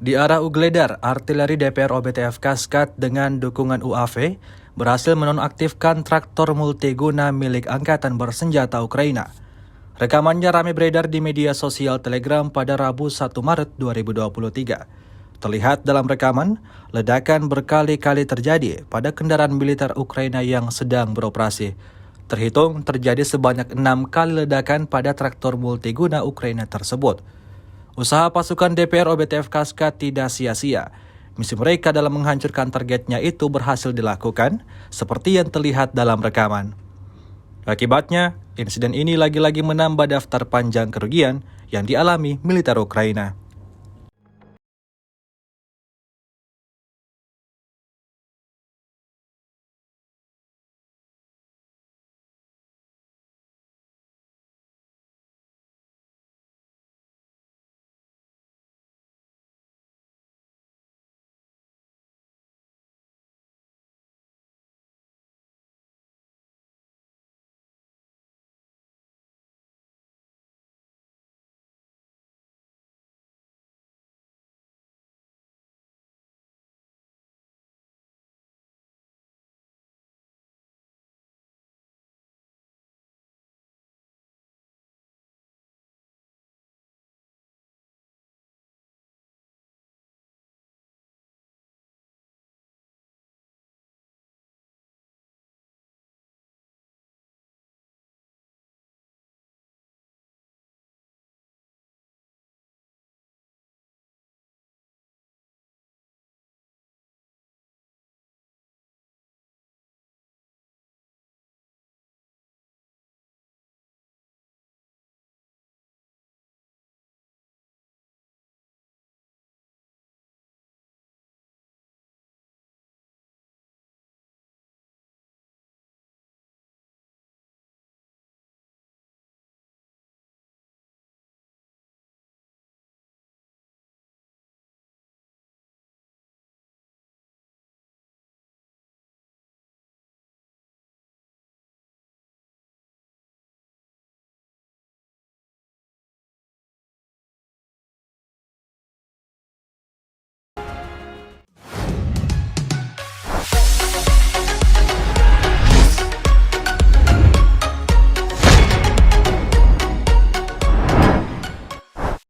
Di arah Ugledar, artileri DPR OBTF Kaskat dengan dukungan UAV berhasil menonaktifkan traktor multiguna milik Angkatan Bersenjata Ukraina. Rekamannya ramai beredar di media sosial Telegram pada Rabu 1 Maret 2023. Terlihat dalam rekaman, ledakan berkali-kali terjadi pada kendaraan militer Ukraina yang sedang beroperasi. Terhitung terjadi sebanyak 6 kali ledakan pada traktor multiguna Ukraina tersebut. Usaha pasukan DPR OBTF Kaskat tidak sia-sia. Misi mereka dalam menghancurkan targetnya itu berhasil dilakukan, seperti yang terlihat dalam rekaman. Akibatnya, insiden ini lagi-lagi menambah daftar panjang kerugian yang dialami militer Ukraina.